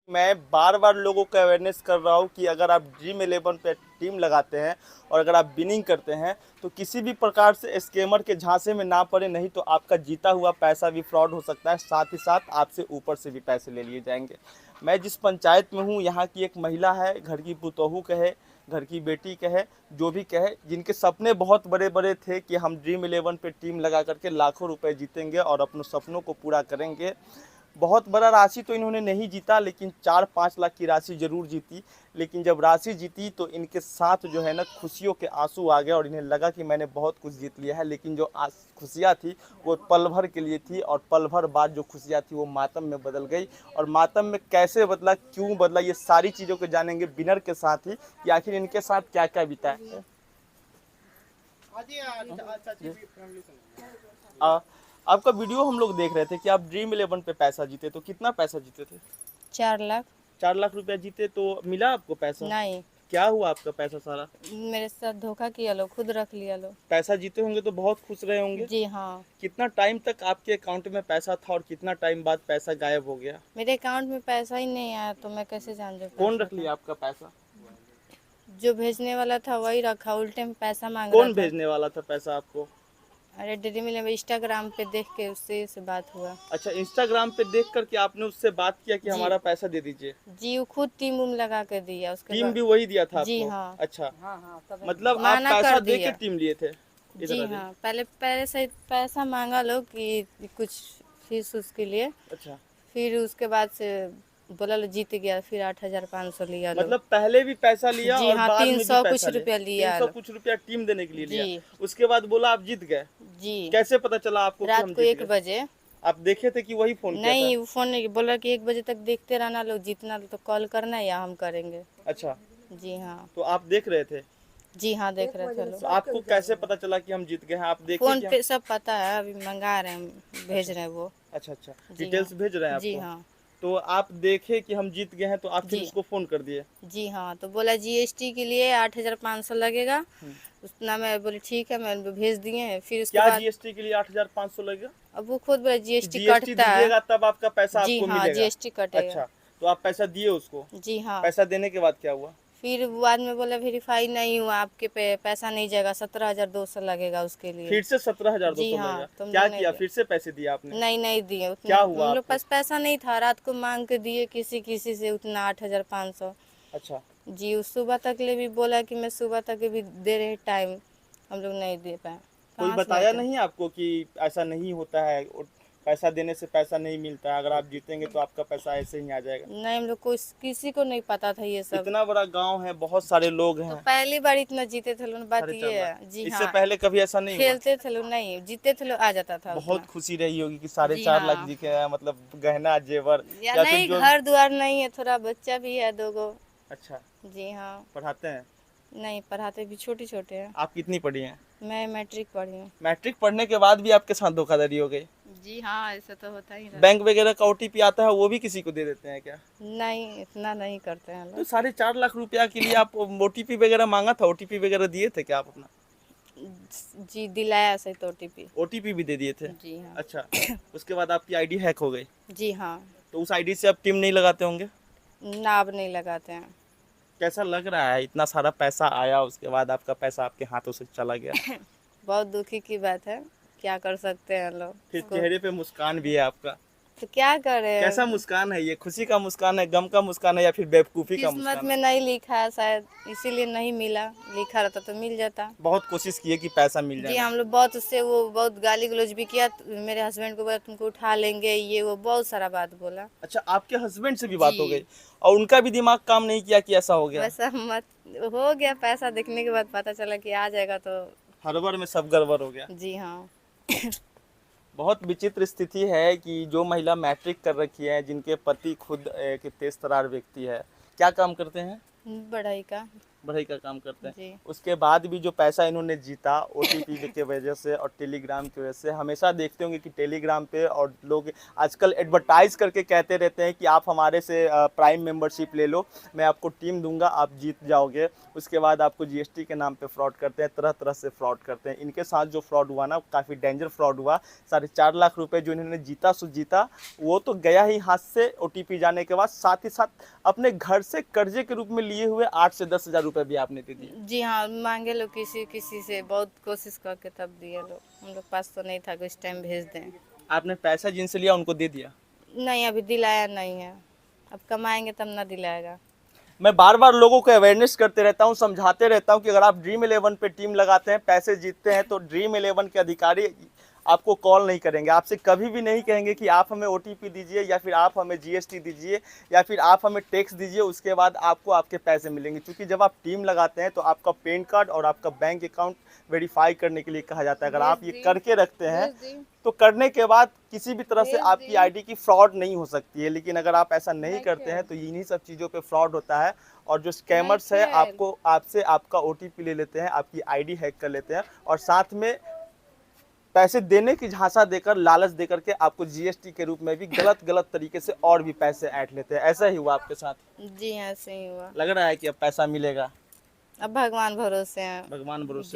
मैं बार बार लोगों को अवेयरनेस कर रहा हूँ कि अगर आप ड्रीम 11 पे टीम लगाते हैं और अगर आप विनिंग करते हैं तो किसी भी प्रकार से स्कैमर के झांसे में ना पड़े, नहीं तो आपका जीता हुआ पैसा भी फ्रॉड हो सकता है, साथ ही साथ आपसे ऊपर से भी पैसे ले लिए जाएंगे। मैं जिस पंचायत में हूँ, यहाँ की एक महिला है, घर की पुतोहू कहे, घर की बेटी कहे, जो भी कहे, जिनके सपने बहुत बड़े बड़े थे कि हम ड्रीम 11 पे टीम लगा करके लाखों रुपए जीतेंगे और अपने सपनों को पूरा करेंगे। बहुत बड़ा राशि तो इन्होंने नहीं जीता, लेकिन 4-5 लाख की राशि ज़रूर जीती। लेकिन जब राशि जीती तो इनके साथ जो है ना खुशियों के आंसू आ गए और इन्हें लगा कि मैंने बहुत कुछ जीत लिया है। लेकिन जो खुशियाँ थी वो पल भर के लिए थी और पल भर बाद जो खुशियाँ थी वो मातम में बदल गई। और मातम में कैसे बदला, क्यों बदला, ये सारी चीज़ों को जानेंगे विनर के साथ ही कि आखिर इनके साथ क्या क्या बीता है। आपका वीडियो हम लोग देख रहे थे कि आप ड्रीम 11 पे पैसा जीते, तो कितना पैसा जीते थे? 4 लाख। 4 लाख रुपया जीते, तो मिला आपको पैसा? नहीं, क्या हुआ आपका पैसा सारा? मेरे साथ धोखा किया लो, खुद रख लिया लो। पैसा जीते होंगे तो बहुत खुश रहे होंगे। जी हाँ। कितना टाइम तक आपके अकाउंट में पैसा था और कितना टाइम बाद पैसा गायब हो गया? मेरे अकाउंट में पैसा ही नहीं आया तो मैं कैसे जान जाऊँ? कौन रख लिया आपका पैसा? जो भेजने वाला था वही रखा, उल्टे में पैसा मांग रहा कौन था। भेजने वाला था पैसा आपको? अरे ड्रीम 11 इंस्टाग्राम पे देख के उससे से बात हुआ। अच्छा, इंस्टाग्राम पे देख करके आपने उससे बात किया कि जी। हमारा पैसा दे दीजिए? जी, वो खुद टीम उम लगा के दिया उसके टीम बाद। भी वही दिया था जी आपको? हाँ। अच्छा, हाँ, मतलब आप माना पैसा कर दे के दिया। टीम लिए थे? जी हाँ, पहले पहले से पैसा मांगा लो कि कुछ फीस उसके लिए, अच्छा, फिर उसके बाद से बोला लो जीत गया, फिर 8,500 लिया लो। मतलब पहले भी पैसा लिया जी और हाँ, बाद में भी 300 कुछ पैसा रुपया लिया 300 लो। कुछ रुपया टीम देने के लिए लिया। जी। उसके बाद बोला आप जीत गए। जी। कैसे पता चला आपको कि रात हम को जीत 1 गए? बजे। आप देखे थे कि वही फोन किया था? नहीं, वो फोन नहीं बोला कि 1 बजे तक देखते रहना, लोग जीतना तो कॉल करना या हम करेंगे। अच्छा, जी हाँ। तो आप देख रहे थे? जी हाँ, देख रहे थे तो लोग। आपको कैसे पता चला कि हम जीत गए हैं? आप देखे फोन क्या? पे सब पता है, अभी मंगा रहे हैं, भेज रहे हैं वो। अच्छा अच्छा, जी डिटेल्स हाँ। भेज रहे हैं जी आपको? हाँ। तो आप देखे कि हम जीत गए हैं तो आप फिर जी। उसको फोन कर दिए? जी हाँ, तो बोला जीएसटी के लिए 8,500 लगेगा। उतना मैं बोली ठीक है, मैं भेज दिए। फिर उसके क्या बाद जीएसटी के लिए 8,500 लगेगा? अब वो खुद बोला कि जीएसटी जीएसटी कटता है। दीजिएगा तब आपका पैसा जी आपको हाँ, मिलेगा? जीएसटी कटेगा। अच्छा, तो आप पैसा दिए उसको? जी हाँ। पैसा देने के बाद क्या हुआ? फिर बाद में बोला वेरीफाई नहीं हुआ, आपके पे पैसा नहीं जाएगा, 17,200 लगेगा उसके लिए। फिर से जी 17,200 हाँ, लगेगा? तुम क्या लोग नहीं किया, दिए। फिर से पैसे दिए आपने? नहीं दिए उतना। क्या हुआ हम लोग आपको? पास पैसा नहीं था, रात को मांग के दिए किसी किसी से उतना 8,500। अच्छा, जी, उस सुबह तक ले भी बोला कि मैं सुबह तक भी दे रहे टाइम, हम लोग नहीं दे पाए। कोई कहाँ से बताया देते? नहीं आपको कि ऐसा नहीं होता है और पैसा देने से पैसा नहीं मिलता है, अगर आप जीतेंगे तो आपका पैसा ऐसे ही आ जाएगा? नहीं, हम लोग को किसी को नहीं पता था ये सब। इतना बड़ा गांव है, बहुत सारे लोग तो हैं। पहली बार इतना जीते थे लोग, बात 4.5 ये लाख। है। जी इससे हाँ, पहले कभी ऐसा नहीं हुआ? खेलते थे लोग, नहीं जीते थे लोग, आ जाता था बहुत उतना। खुशी रही होगी कि 4.5 लाख हाँ। जीते हैं, मतलब गहना जेवर या या फिर नहीं, जो। घर द्वार नहीं है, थोड़ा बच्चा भी है 2 गो। अच्छा, जी हाँ। पढ़ाते हैं? नहीं, पढ़ाते भी छोटे छोटे हैं। आप कितनी पढ़ी हैं? मैं मैट्रिक पढ़ी हूँ। मैट्रिक पढ़ने के बाद भी आपके साथ धोखाधड़ी हो गई? जी हाँ, ऐसा तो होता ही बैंक वगैरह का ओटीपी आता है वो भी किसी को दे देते हैं क्या? नहीं, इतना नहीं करते हैं तो लोग। 4.5 लाख रुपया के लिए आप ओटीपी वगैरह मांगा था, ओटीपी वगैरह दिए थे क्या आप अपना? जी, दिलाया सही तो ओटीपी। ओटीपी भी दे दिए थे? जी हाँ। अच्छा, उसके बाद आपकी आईडी हैक हो गई? जी हाँ। तो उस आईडी से आप टीम नहीं लगाते होंगे? ना, अब नहीं लगाते हैं। कैसा लग रहा है, इतना सारा पैसा आया उसके बाद आपका पैसा आपके हाथों से चला गया? बहुत दुखी की बात है, क्या कर सकते हैं लोग फिर इसको। चेहरे पे मुस्कान भी है आपका? तो क्या करें, कैसा मुस्कान है ये? खुशी का मुस्कान है, गम का मुस्कान है, या फिर बेवकूफ़ी का किस्मत मुस्कान में है? नहीं लिखा है शायद, इसीलिए नहीं मिला। लिखा रहता तो मिल जाता। बहुत कोशिश की है कि पैसा मिल जी, जाए? हम लोग बहुत उससे वो बहुत गाली गलौज भी किया, मेरे हस्बैंड को बोला तुमको उठा लेंगे, ये वो बहुत सारा बात बोला। अच्छा, आपके हस्बैंड से भी बात हो जी। गई और उनका भी दिमाग काम नहीं किया कि ऐसा हो गया? वैसा मत हो गया, पैसा देखने के बाद पता चला कि आ जाएगा तो। हड़बड़ में सब गड़बड़ हो गया? जी हाँ। बहुत विचित्र स्थिति है कि जो महिला मैट्रिक कर रखी है, जिनके पति खुद एक तेज तर्रार व्यक्ति है, क्या काम करते हैं? बढ़ाई का। बढ़ई का काम करते हैं। जी उसके बाद भी जो पैसा इन्होंने जीता ओटीपी के वजह से और टेलीग्राम की वजह से, हमेशा देखते होंगे कि टेलीग्राम पे और लोग आजकल एडवर्टाइज करके कहते रहते हैं कि आप हमारे से प्राइम मेंबरशिप ले लो, मैं आपको टीम दूंगा, आप जीत जाओगे। उसके बाद आपको जीएसटी के नाम पे फ्रॉड करते हैं, तरह तरह से फ्रॉड करते हैं। इनके साथ जो फ्रॉड हुआ ना, काफ़ी डेंजर फ्रॉड हुआ। 4.5 लाख रुपए जो इन्होंने जीता सो जीता, वो तो गया ही हाथ से ओटीपी जाने के बाद, साथ ही साथ अपने घर से कर्जे के रूप में लिए हुए 8 से 10 हज़ार रुपए भी आपने दे दिए। जी हाँ, मांगे लोग किसी किसी से, बहुत कोशिश करके तब दिए लोग। हम लोग पास तो नहीं था कि इस टाइम भेज दें। आपने पैसा जिनसे लिया उनको दे दिया? नहीं, अभी दिलाया नहीं है। अब कमाएंगे तब ना दिलाएगा। मैं बार बार लोगों को अवेयरनेस करते रहता हूँ, समझाते रहता हूँ कि अगर आप ड्रीम 11 पे टीम लगाते हैं, पैसे जीतते हैं, तो ड्रीम 11 के अधिकारी आपको कॉल नहीं करेंगे, आपसे कभी भी नहीं कहेंगे कि आप हमें ओटीपी दीजिए या फिर आप हमें जीएसटी दीजिए या फिर आप हमें टैक्स दीजिए, उसके बाद आपको आपके पैसे मिलेंगे। क्योंकि जब आप टीम लगाते हैं तो आपका पैन कार्ड और आपका बैंक अकाउंट वेरीफाई करने के लिए कहा जाता है। अगर आप ये करके रखते हैं तो करने के बाद किसी भी तरह से आपकी आईडी की फ्रॉड नहीं हो सकती है। लेकिन अगर आप ऐसा नहीं करते हैं तो इन्हीं सब चीज़ों पे फ्रॉड होता है। और जो स्कैमर्स है आपको आपसे आपका ओटीपी ले लेते हैं, आपकी आईडी हैक कर लेते हैं और साथ में पैसे देने की झांसा देकर, लालच देकर के आपको जीएसटी के रूप में भी गलत गलत तरीके से और भी पैसे ऐंठ लेते हैं। ऐसा ही हुआ आपके साथ? जी हाँ, सही हुआ। लग रहा है कि अब पैसा मिलेगा? अब भगवान भरोसे हैं। भगवान भरोसे।